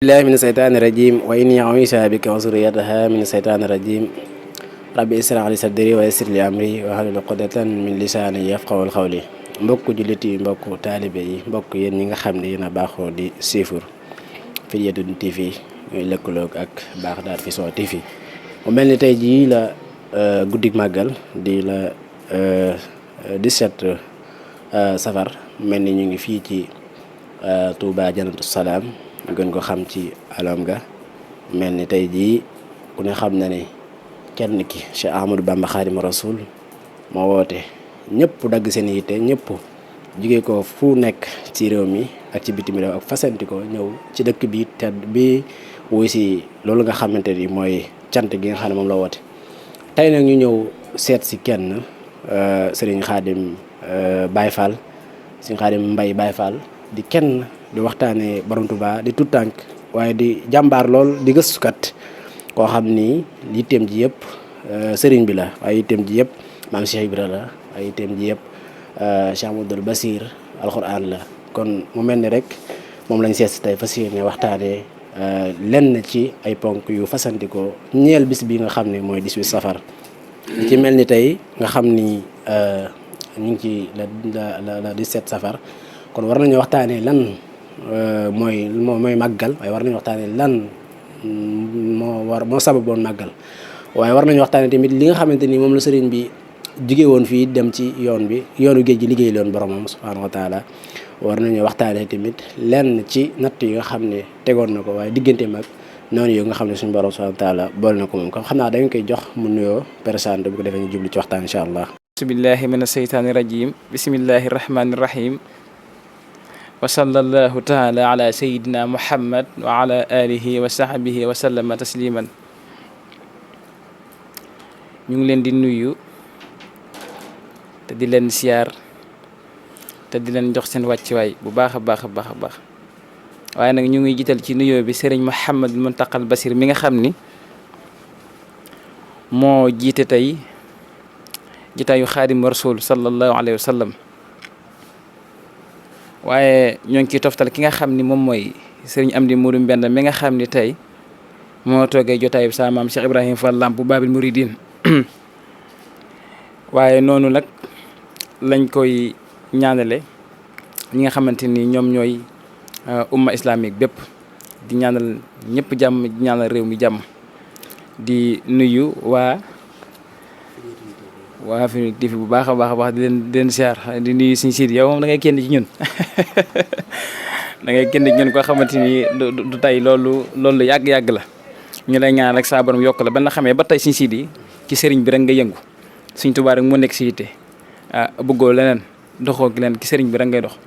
billahi min seytaani rajim wa inni a'uuzu bika wa zurriyataha min seytaani rajim rabbi israh li sadri wa yassir li amri wahlul uqdatan min lisaani yafqahul qawli mbokk jullit yi mbokk taalibe yi mbokk yéen ñi nga xam ne yéen a baaxoo di siifur Fidyatun TV ñooy lëkkaloog ak Baghdad Vision TV mu mel ni tey jii la guddik màggal di la 17 safar mel ni ñu ngi fii ci Touba Janatu Salaam ñu gën ko xam ci alam ga mel ni tey jii ku ne xam na ne kenn ki Cheikh Ahmadou Bamba Xaadimu Rasuul moo woote ñëpp dagg seen yitte ñëpp jugee ko fu nekk ci réew mi ak ci bitim réew ak fasanti ko ñëw ci dëkk bi tedd bi wuy si loolu nga xamante ni mooy cant gi nga xam ne moom la woote tey nag ñu ñëw seet si kenn Serigne Khadim Baye Fall Serigne Khadim Mbaye Baye Fall di kenn di waxtaanee borom Touba di tout tànk waaye di jàmbaar lool di gëstukat koo xam ni yitteem ji yëpp sëriñ bi la waaye yitteem ji yëpp maam Cheikh Ibra la waaye yitteem ji yëpp Cheikh Amadou Basir alxuraan la kon mu mel ni rek moom lañ seet si tey fas yéene waxtaanee lenn ci ay ponk yu fasantikoo ñeel bis bi nga xam ne mooy 18 safar ci mel ni tey nga xam ni ñu ngi ci la 17 safar kon war nañu waxtaanee lan mooy màggal waaye war nañu waxtaanee lan moo sababoon màggal waaye war nañu waxtaanee tamit li nga xamante ni moom la sëriñ bi jugee woon fii dem ci yoonu géej gi liggéey loon boromam subhaanahu wa taala war nañu waxtaanee tamit lenn ci natt yi nga xam ne tegoon na ko waaye diggante mag noonu yow nga xam ne suñu borom subhaanahu wa taala boole na ko moom kon xam naa dañ koy jox mu nuyoo présenté bu ko defee ñu jublu ci waxtaan incha allah. bismillahi mina seytaani rajim bismillahi rahmaani rahim wa sallallahu taala ala sayidina muhammad wa ala alihi wa sahbihi wa sallama tasliman ñu ngi leen di nuyu te di leen siyaar te di leen jox seen wàccuwaay bu baax a baax a baax a baax waaye nag ñu ngi jiital ci nuyoo bi sëriñ Mouhamad Muntaqal Basir mi nga xam ni moo jiite tey jitaayu Xaadimu Rasuul sallallahu alayhi wa sallam waaye ñoo ngi ciy toftal ki nga xam ni moom mooy sëriñ Amdi Modou Mbenda mi nga xam ni tey moo toogee jotaayu sa maam Cheikh Ibrahima Fall Lamp bu Babil Mouridine waaye noonu nag lañ koy ñaanale ñi nga xamante ni ñoom ñooy umma islamique bépp di ñaanal ñëpp jàmm di ñaanal réew mi jàmm di nuyu waa Fidyatun TV bu baax a baax di leen siyaar di nuyu suñu siid yow moom da ngay kenn ci ñun da ngay kenn ci ñun koo xamante ni du tey loolu yàgg-yàgg la ñu lay ñaan rek saa borom yokk la ba nga xamee ba tey suñu siid yi ci sëriñ bi rek nga yëngu suñ Tuubaa rek mu nekk si yitte bëggoo leneen doxoo gi leen ci sëriñ bi rek ngay dox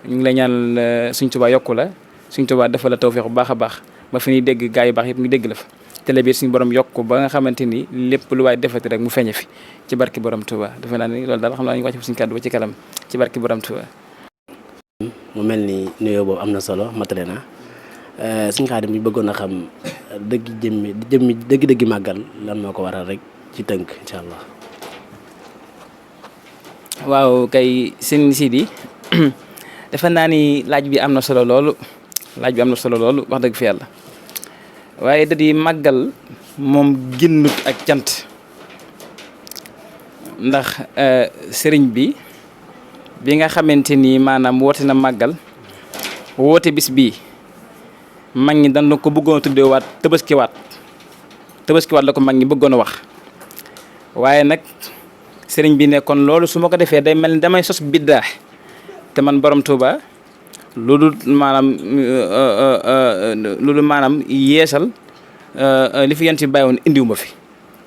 ñu ngi lay ñaanal suñ Tuubaa yokku la suñ Tuubaa defal la tawfeex bu baax a baax ba fi ñuy dégg gaa yu baax yëpp ñu dégg la fa télé bi suñu borom yokku ba nga xamante ni lépp lu waay defati rek mu feeñe fi ci barki borom Tuubaa defe naa ni loolu daal xam naa ñu wàcc suñu kàddu ba ci kanam ci barki borom Tuubaa. mu mel ni nuyoo boobu am na solo matale na suñu Xaadim bi bëggoon a xam dëgg màggal lan moo ko waral rek ci tënk incha allah. waaw kay seen Sidi defe naa ni laaj bi am na solo loolu wax dëgg fi yàlla waaye da di màggal moom génnut ak cant ndax sëriñ bi nga xamante ni maanaam woote na màggal woote bis bii mag ñi dañ ko bëggoon a tuddeewaat tëbaskiwaat la ko mag ñi bëggoon a wax waaye nag sëriñ bi ne kon loolu su ma ko defee day mel ni damay sos biddaa te man borom Touba loolu maanaam yeesal li fi yent bi bàyyi woon indiwu ma fi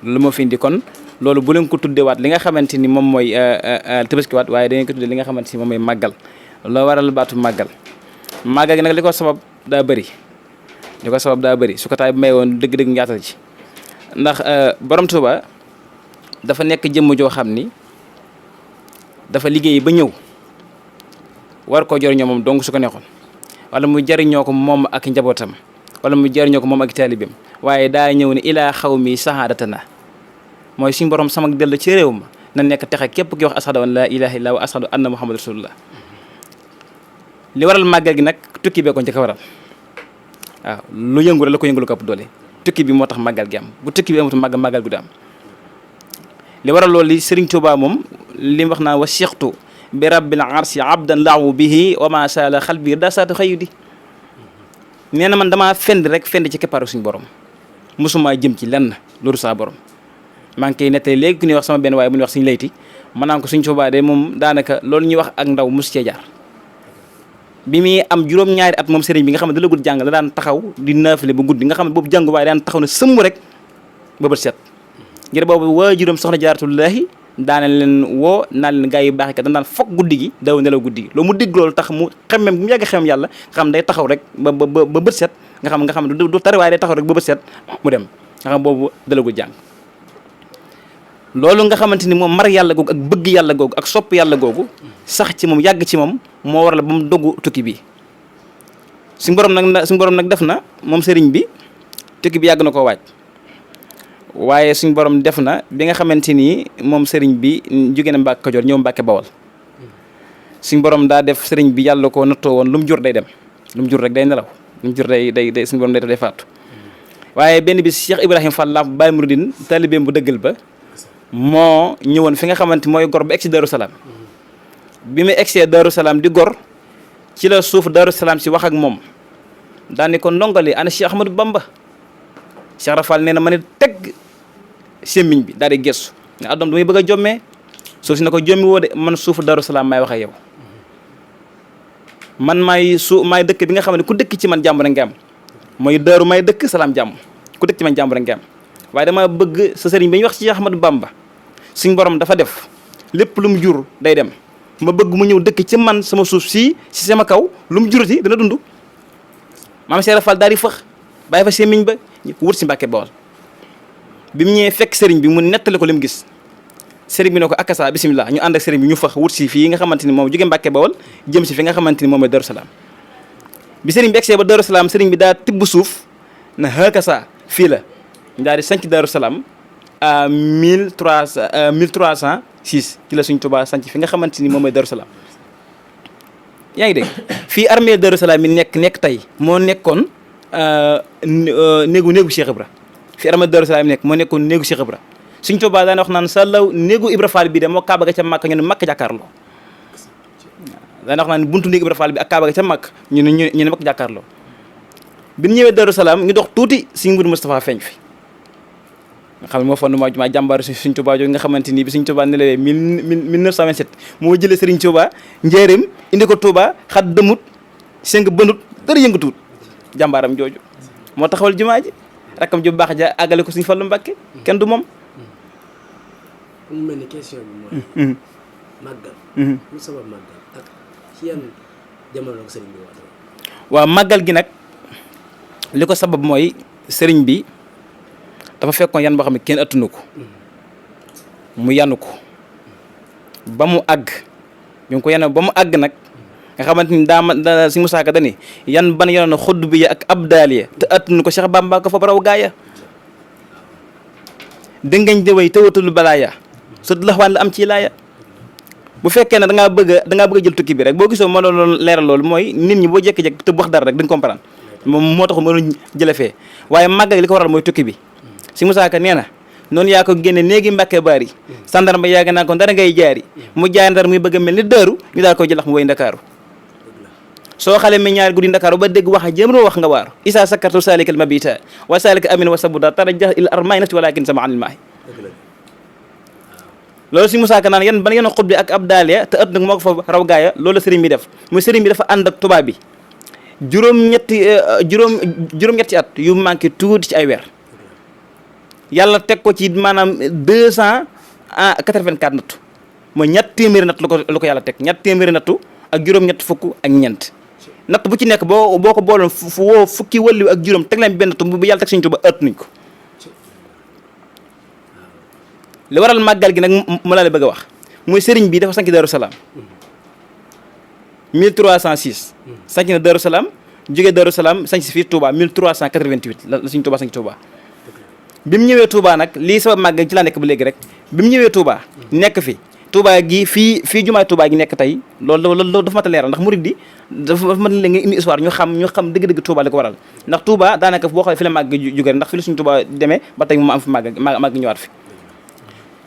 loolu moo fi indi kon loolu bu leen ko tuddewaat li nga xamante ni moom mooy tabaskiwaat waaye da ngeen ko tuddee li nga xamante ni moom mooy màggal loolu waral baatu màggal gi nag li ko sabab daa bëri su ko taay may woon dëgg-dëgg njaatal ci ndax borom Touba dafa nekk jëmm joo xam ni dafa liggéey ba ñëw war koo jariñoo moom donc su ko neexoon wala mu jariñoo ko moom ak njabootam wala mu jariñoo ko moom ak taalibeem waaye daa ñëw ne ilaa xaw mi sahadatana mooy suñu borom sama dellu ci réew ma na nekk texe képp ki wax ashadu an laa ilaha illa wa ashadu anna muhammad rasulullah li waral màggal gi nag tukki bee ko njëkk a waral waaw lu yëngu rek la ko yëngu ko ëpp doole tukki bi moo tax màggal gi am bu tukki bi amatu màggal gu di am li waral loolu li Serigne Touba moom li wax naa wa siqtu bi rabbil arsi abdan laawu bihi wa ma sala xal biir daa saatu xëyu di nee na man damaa fend rek fend ci keppaaru suñu borom mosumaa jëm ci lenn loolu saa borom maa ngi koy nettali léegi ku ñuy wax sama benn waaye bu ñuy wax suñu layti ma naan ko suñ Touba de moom daanaka loolu ñuy wax ak ndaw mosu cee jaar bi muy am juróom-ñaari at moom sëriñ bi nga xam ne da la gudd jàng la daan taxaw di naafile ba guddi nga xam ne boobu jàngu waaye daan taxaw ne sëmm rek ba bët set ngir boobu waajuram soxna jaaratullaahi daana leen woo naa leen gaa yi baax kat daan foog guddi gi daw nelaw guddi gi loolu mu digg loolu tax mu xemmem mu yàgg xemmem yàlla nga xam day taxaw rek ba bët set nga xam ne du tari waaye day taxaw rek ba bët set mu dem nga xam boobu dalagul jàng loolu nga xamante ni moom mar yàlla googu ak bëgg yàlla googu ak sopp yàlla googu sax ci moom yàgg ci moom moo waral ba mu doggu tukki bi suñu borom nag def na moom sëriñ bi tukki bi yàgg na koo waaj waaye suñu borom def na bi nga xamante ni moom sëriñ bi jóge na Mbàkke Kajoor ñëw Mbàkke Bawol suñu borom daa def sëriñ bi yàlla ko nattoo woon lu mu jur day dem lu mu jur rek day nelaw lu mu jur day suñu borom day faatu waaye benn bi Cheikh Ibrahima Fall Lamp Baye Mouridine taalibeem bu dëggal ba moo ñëwoon fi nga xamante mooy gor ba egsi Darou Salaam bi mu egsee Darou Salaam di gor ci la suuf Darou Salaam si wax ak moom daane ko ndongali ana Cheikh Ahmadou Bamba Cheikh Rafal nee na ma ne teg semmiñ bi daal di gëstu ne adoom damay bëgg a jommee suuf si na ko jommi woo de man suufu Darou Salaam maay wax ak yow man maay dëkk bi nga xam ne ku dëkk ci man jàmm rek nga am mooy Darou may dëkk Salaam jàmm ku dëkk ci man jàmm rek nga am waaye dama bëgg sa sëriñ bi ñuy wax ci Cheikh Ahmadou Bamba suñ borom dafa def lépp lu mu jur day dem ma bëgg mu ñëw dëkk ci man sama suuf si sama kaw lu mu jurati dana dund maam Cheikh Rafal daal di fëx bàyyi fa semmiñ ba wut si Mbàkke Bawol bi mu ñëwee fekk sëriñ bi mu nettali ko li mu gis sëriñ bi ne ko akasa bisimilah ñu ànd ak sëriñ bi ñu fëx wut si fii nga xamante ni moom jóge Mbàkke Bawol jëm si fi nga xamante ni moom mooy Darou Salaam bi sëriñ bi egsee ba Darou Salaam sëriñ bi daa tibb suuf na akasa fii la ñu daal di sanc Darou Salaam à 1306 ci la Sëriñ Tuubaa sanc fi nga xamante ni moom mooy Darou Salaam yaa ngi dégg fii armée Darou Salaam yi nekk tey moo nekkoon néegu Cheikh Ibra fii armée Darou Salaam yi nekk moo nekkoon néegu Cheikh Ibra Sëriñ Tuubaa daana wax naan sa law néegu Ibra Fall bi de moo Kaaba ga ca Màkk ñu ne Màkk jàkkaarloo daana wax naan buntu néegu Ibra Fall bi ak Kaaba ga ca Màkk ñu ne Màkk jàkkaarloo bi ñu ñëwee Darou Salaam ñu dox tuuti Sëriñ Mudu Moustapha feeñ fi nga xam ne moo fondement jumaa jàmbaaru Sëriñ Tuubaa jooju nga xamante ni bi Sëriñ Tuubaa nelawee 1927 moo jëlee Sëriñ Tuubaa njéeréem indi ko Tuubaa xat dëmut seng bënut dara yëngatuwut jàmbaaram jooju moo taxawal jumaa ji rakkam ju baax ja àggale ko Sëriñ Fallu Mbàkke kenn du moom mu mel ni question bi mooy màggal lu sabab màggal ak ci yan jamono ko sëriñ bi woote waaw màggal gi nag li ko sabab mooy sëriñ bi dafa fekkoon yan boo xam ne kenn attunu ko mu yanu ko ba mu àgg ñu ngi ko yanu ba mu àgg nag nga xamante ni daa si Musaa Ka dani yan ban yanoon xudd bi ak abdaaliya te attunu ko Cheikh Bamba ko fa baraw gaaya dëngañ dëway tawatul balaaya su laxwaan la am ci laaya bu fekkee ne da ngaa bëgg a jël tukki bi rek boo gisoo ma doon leeral loolu mooy nit ñi boo jékki-jékki te bu wax dara rek dañ comprendre moom moo tax ma doon jële fee waaye màggal li ko waral mooy tukki bi si Musaa Ka nee na noonu yaa ko génne néegi Mbàkke Baari sandarma yàgg naa ko dara ngay jaari mu jaay ndar muy bëgg a mel ni dëru ñu daal koy jëlax mu woy Ndakaaru soo xale mi ñaari guddi Ndakaaru ba dégg wax jëmroo wax nga waaru isa sakartu salikal mabita wa salika amin wa sabuda tara jax il armay nati walakin sama anil maahi loolu si Musaa Ka naan yan ban yeno xutbi ak ab daaliya te ëtt nag moo ko fa raw gaaya loolu la sëriñ bi def muy sëriñ bi dafa ànd ak tubaab bi juróom-ñetti at yu manqué tuuti ci ay weer yàlla teg ko ci maanaam 284 nattu mooy ñett téeméeri nattu la ko yàlla teg ñett téeméeri nattu ak juróom-ñett fukk ak ñeent natt bu ci nekk boo ko booloon woo fukki wëlliw ak juróom teg leen benn nattu bu yàlla teg Sëriñ Tuubaa ëtt nañ ko li waral màggal gi nag mu laa la bëgg a wax mooy sëriñ bi dafa sanc Darou Salaam 1306 sanc na Darou Salaam jógee Darou Salaam sanc si fii Touba 1388 la Sëriñ Tuubaa sanc Touba bi mu ñëwee Touba nag lii sabab màggal ci laa nekk ba léegi rek bi mu ñëwee Touba nekk fi Touba gi fii jumaay Touba gi nekk tey loolu dafa mat a leeral ndax murid di dafa mën la nga indi histoire ñu xam dëgg-dëgg Touba li ko waral ndax Touba daanaka boo xoolee fi la màgg jóge ndax fi la suñ Touba demee ba tey mu am fi màgg ñëwaat fi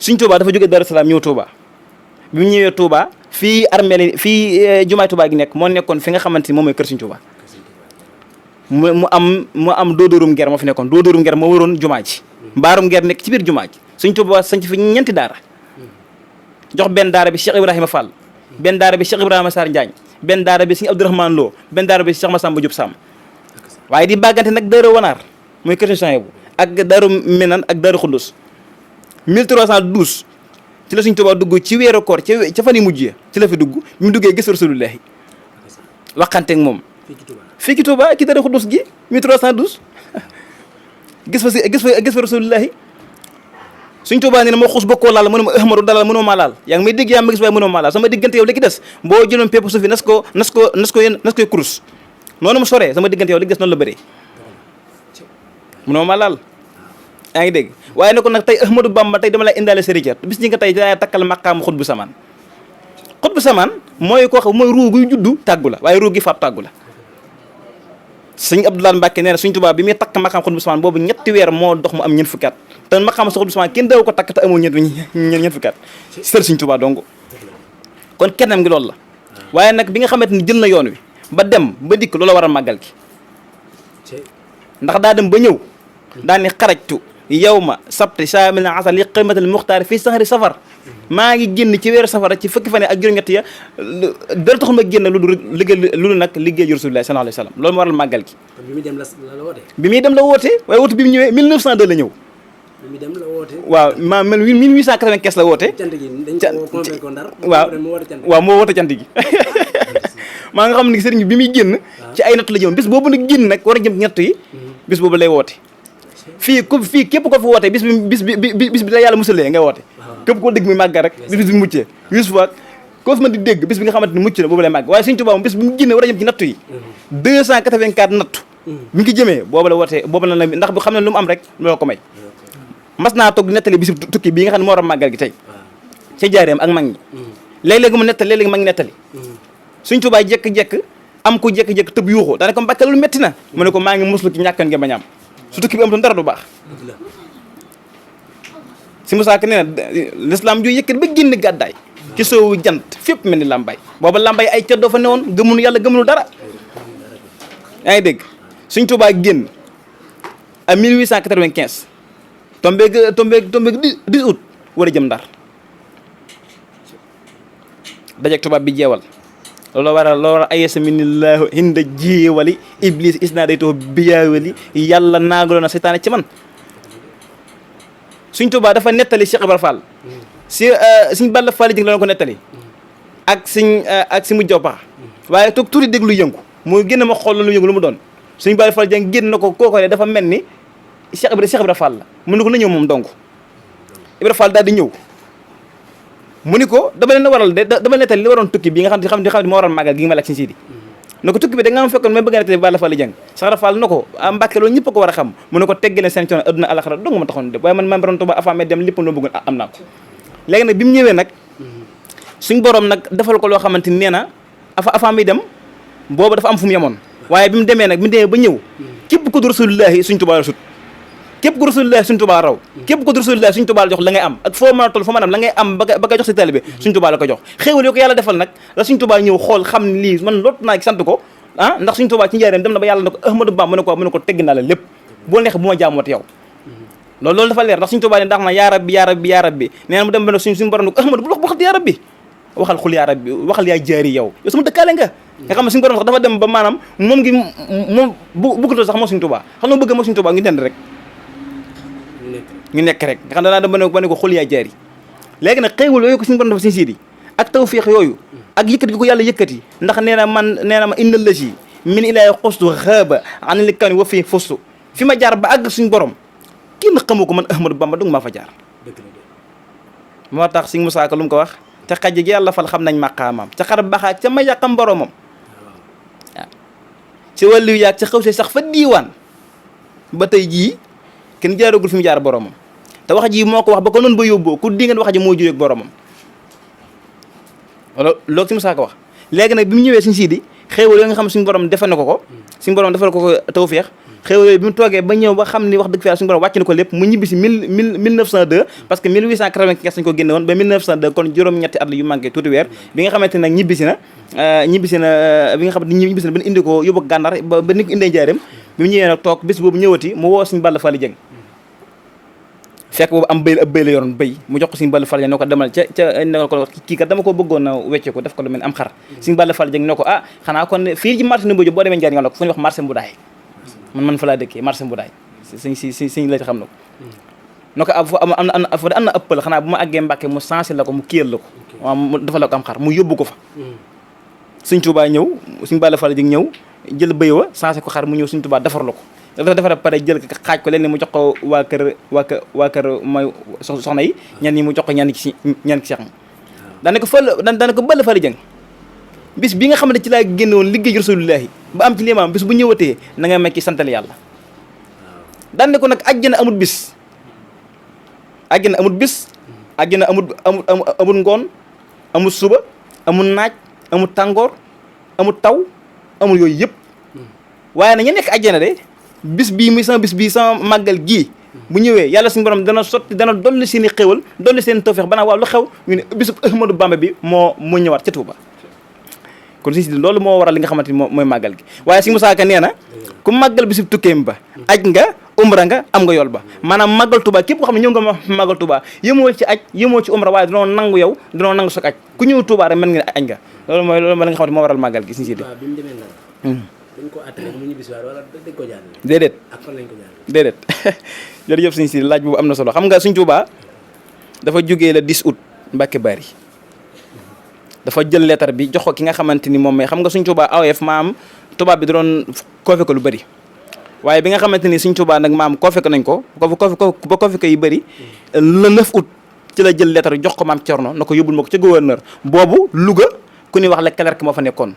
suñ Touba dafa jóge Darou Salaam ñëw Touba bi mu ñëwee Touba fii armée fii jumaay Touba gi nekk moo nekkoon fi nga xamante ni moom mooy kër suñ Touba mu am doodóorum nger moo fi nekkoon doodóorum nger moo waroon jumaa ji mbaarum nger nekk ci biir jumaa ji suñ Touba sanc fi ñeenti daara jox benn daara bi Cheikh Ibrahima Fall benn daara bi Cheikh Ibrahima Sarr Njaañ benn daara bi Sëñ Abdourahmane Lo benn daara bi Cheikh Massamba Diop Sam waaye di bàggante nag Daaru Wanaar mooy kër Sëñ bu ak Daaru Minan ak Daaru Xuddus 1312 ci la Sëñ Touba dugg ci weeru koor ca fan yi mujjee ci la fi dugg mu duggee gis Rasulullahi waxanteeg moom fii ci Touba ci Daaru Xuddus gi 1312 gis fa Rasulullahi Sëñ Touba nee na moo xuus bokkoo laal mënu ma ahmadu dalal mënoo maa laal yaa ngi may dégg yaa ma gis waaye mënoo maa laal sama diggante yow li ki des boo jëloon pépp suuf yi nas koy kurus noonu mu soree sama diggante yow li ki des noonu la bëree mënoo maa laal yaa ngi dégg waaye ne ko nag tey ahmadu bamba tey dama lay indaale sëriñ bis ñi nga tey daa takkal maqaam xutbu samaan mooy koo xam mooy ruu guy juddu tàggu la waaye ruu gi faat tàggu la Sëñ Abdoulaye Mbacke nee na Sëñ Touba bi muy takk maqaam xutbu samaan boobu ñetti weer moo dox mu am ñeent fukki at te maqaam xutbu samaan kenn daw ko takk te amoo ñeent fukki at sër Sëñ Touba dong kon kennam ngi loolu la waaye nag bi nga xamante ni jël na yoon wi ba dem ba dikk loola war a màggal gi ndax daa dem ba ñëw daa ni xarajtu yow ma sabti saamil asal li qimatal muxtaar fii sahri safar maa ngi génn ci weeru safara ci fukki fan ak juróom-ñett ya dara taxul ma génn lu nag liggéey Rasulullah sallallahu alayhi wa sallam loolu moo waral màggal gi. bi muy dem la woote. bi muy dem la woote waaye woote bi mu ñëwee 1902 la ñëw. bi muy dem la woote. waaw maa mel 1895 la woote. cant gi dañ ko convaincre Ndar. waaw moo woote cant gi. maa nga xam ne sëriñ bi muy génn. ci ay natt la jëm bis boobu nag génn nag war a jëm ñett yi. bis boobu lay woote. fii képp ko fi woote bis bi la yàlla musalee nga woote. képp koo dégg muy màgg rek bis bi muccee Yuusuf ak koo fi mën di dégg bis bi nga xamante ni mucc na boobu lay màgg waaye Sëñ Tuubaa moom bis bi mu génne war a jëm ci nattu yi 284 nattu mi ngi jëmee boobu la wootee boobu la ndax bu xam ne lu mu am rek loolu ko may mas naa toog di nettali bisu tukki bii nga xam ne moo war a màggal gi tey ca jaareem ak mag ñi léeg-léegi mu nettali léeg-léegi mag ñi nettali Sëñ Tuubaa jekk-jekk am ko jekk-jekk tëb yuuxu daane ko Mbàkke loolu metti na mu ne ko maa ngi muslu ci ñàkkan nga bañ am su tukki bi am toon dara du baax si Musaa Ka nee na l'islam ju yëkkat ba génn gàddaay ci soowu jant fépp mel ni lambay booba lambay ay cër doo fa newoon gëmunu yàlla gëmunu dara yaa ngi dégg Sëñ Tuubaa génn à 1895 tombeeg 10 août war a jëm Ndar dajeeg tubaab bi jeewal loolu waral ayesa minillahu hinda jéewali iblis isna day too biyaawali yàlla naagaloon na seytaane ci man Sëñ Tuubaa dafa nettali Cheikh Ibrahima Fall Sëñ Balla Fall jëng la ko nettali ak si mu joppa waaye toog tuuti déglu yëngu mu génn ma xool lu yëngu lu mu doon Sëñ Balla Fall jëng génn na ko kooko ne dafa mel ni Cheikh Ibrahima Fall la mu ne ko na ñëw moom donc Ibrahima Fall daal di ñëw mu ni ko dama leen waral de dama nettali li waroon tukki bi nga xam ne moo waroon màggal gi nga ma laaj Sëñ Sidi na ko tukki bi da nga am fekkoon may bëgg a nettali Balla Fall jëng Cheikh Ibrahima Fall na ko Mbàkke loolu ñëpp a ko war a xam mu ne ko teggaleen seen coono adduna alaxira dong ma taxoon de waaye man borom Tuubaa avant may dem lépp loo bëggoon am naa ko léegi nag bi mu ñëwee nag suñ borom nag defal ko loo xamante ni nee na avant muy dem boobu dafa am fu mu yemoon waaye bi mu demee nag bi mu demee ba ñëw képp ko du Rasulullaahi Sëñ Tuubaa la sut képp ko Rasulullaahi Sëñ Tuubaa raw képp ko du Rasulullaahi Sëñ Tuubaa la jox la ngay am ak foo mën a toll foo mën a am la ngay am ba nga jox si taalibe Sëñ Tuubaa la ko jox xéewal yoo ko yàlla defal nag la Sëñ Tuubaa ñëw xool xam ne lii man lot naa sant ko ndax Sëñ Tuubaa ci njaareem dem na ba yàlla na ko Ahmadou Bamba mu ne ko tegg naa la lépp boo neex bu ma jaamoot yow loolu dafa leer ndax Sëñ Tuubaa ne ndax na yaa rabbi nee na mu dem ba suñu borom ne ko Ahmadou bu waxal yaa rabbi waxal xul yaa rabbi waxal yaa jaari yow sama dëkkaale nga xam ne suñu borom sax dafa dem ba maanaam moom bëggatoo sax moo Sëñ Tuubaa xam nga bëgg moo Sëñ Tuubaa ngi dend rek ñu nekk rek nga xam ne danaa dem ba ne ko xul yaa jaari léegi nag xéewal yooyu ko suñu borom dafa Sëñ Sidi ak tawfiix yooyu ak yëkkati gi ko yàlla yëkkati ndax nee na ma inna lasi min ilaahi xustu xaaba an li kan wa fii fustu fi ma jaar ba àgg suñu borom kenn xamu ko man Ahmadou Bamba du maa fa jaar moo tax Sëñ Musaa Ka lu mu ko wax te xaj gi yàlla fal xam nañ maqaamam ca xar baxaak ca ma yàqam boromam waaw ci wàllu yaag ca xaw see sax fa diiwaan ba tey jii kenn jaaragul fi mu jaar boromam te wax ji moo ko wax ba ko noonu ba yóbboo ku di ngeen wax ji moo jógee ak boromam wala loolu si Musaa Ka wax léegi nag bi mu ñëwee Sëñ Sidi xéewal yoo nga xam suñu borom defal na ko suñu borom defal ko tawfeex xéewal yooyu bi mu toogee ba ñëw ba xam ni wax dëgg fi yàlla suñu borom wàcc na ko lépp mu ñibbi si 1902 parce que 1895 sañ ko génne woon ba 1902 kon juróom-ñetti at la yu manqué tuuti weer bi nga xamante nag ñibbisi na bi nga xam ne ñibbisi na ba indi ko yóbbu ko gànnaar ba ni ko indee njaareem bi mu ñëwee nag toog bis boobu ñëwati mu woo suñu Balla Fally Dieng fekk boobu am bëy ab bëy la yoroon bëy mu jox ko suñu Balla Fally Dieng ne ko demal ca ne ko kii kat dama ko bëggoon a wecce ko def ko lu mel am xar suñu Balla Fally Dieng ne ko xanaa kon fii ci marché Ndoumbé Diop boo demee Ndiaye nga la ko fu ñuy wax marché Mboudaay man fa laa dëkkee marché Mboudaay suñ la ci xam na ko no ko am na ëppal xanaa bu ma àggee Mbàkke mu sensé la ko mu kiyal la ko waaw mu dafa la ko am xar mu yóbbu ko fa suñ Tuubaa ñëw suñ Balla Fally Dieng ñëw jël bëy wa sensé ko xar mu ñëw suñ Tuubaa defar la ko dafa defar pare jël xaaj ko leen mu jox ko waa kër mooy soxna yi ñenn ñi mu jox ko ñenn ci seex daane ko Balla Fally Dieng bis bi nga xam ne ci laa génn woon liggéey rasulullahi ba am ci limaam bis bu ñëwatee na nga mekki santal yàlla daane ko nag àjjana amul bis àjjana amul ngoon amul suba amul naaj amul tàngoor amul taw amul yooyu yëpp waaye na ñu nekk àjjana de bis bii sama màggal gii bu ñëwee yàlla suñu borom dana dolli seen i xéwal dolli seen tawfeex banaa waaw lu xew ñu ne bisub Ahmadou Bamba bi moo ñëwaat ca Touba kon si loolu moo waral li nga xamante ni mooy màggal gi waaye si Moussa Ka nee na ku màggal bisub tukkeem ba aj nga umra nga am nga yool ba maanaam màggal Touba képp koo xam ne ñëw nga màggal Touba yemoo ci aj yemoo ci umra waaye danoo nangu soog aj ku ñëw Touba rek mën nga aj nga loolu mooy li nga xamante moo waral màggal gi si bi mu demee Ndar dañ ko àtte rek mu ñibbi si waat wala dañ ko jaarale déedéet ak fan lañ ko jaarale déedéet jërëjëf suñ si laaj boobu am na solo xam nga suñ Touba dafa jógee le 10 août Mbacke Bari dafa jël lettre bi jox ko ki nga xamante ni moom mais xam nga suñ Touba AOF maam tubaab bi da doon koofe ko lu bëri waaye bi nga xamante ni suñ Touba nag maam koofe ko nañ ko ba koofe ko yu bëri le 9 août ci la jël lettre jox ko maam Thierno na ko yóbbul ma ko ca gouverneur boobu Louga ku ñuy wax le clerc moo fa nekkoon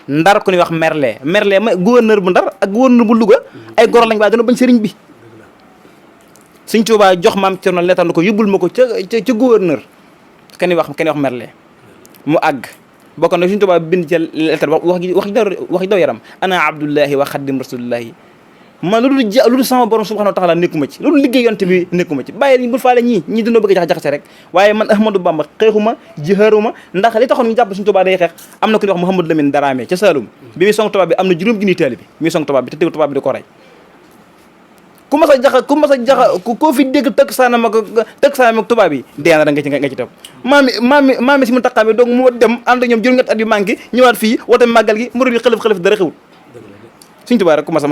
Ndar ku ñuy wax Merle ma gouverneur bu Ndar ak gouverneur bu Louga ay gor lañ waaye dana bañ sëriñ bi suñ Touba jox maam Thierno lettre na ko yóbbul ma ko ca gouverneur ka ñuy wax Merle mu àgg bokk na suñu Tuubaa bind ci lettre wax daw yaram ana abdullahi wa xaddim rasulillahi man lu dul sama borom subhanahu wa taala nekkuma ci loolu liggéey yonte bi nekkuma ci bàyyi bul faale ñii dina bëgg a jaxase rek waaye man Ahmadou Bamba xeexuma jihaaruma ndax li taxoon ñu jàpp suñu Tuubaa day xeex am na ku ñuy wax Mouhamadou Lamine Darame ca Saloum bi muy song tubaab bi am na juróom junniy taalibe bi muy song tubaab bi te dégg tubaab bi di ko rey ku mas a jaxa koo fi dégg tëkk saanam ak tubaab yi dee na da nga ci topp maami si mu taqaami donc moo dem ànd ak ñoom juróom-ñetti at yu manqué ñëwaat fii woote màggal gi murid yi xëlëf dara xewul suñ tubaab rek ku mas a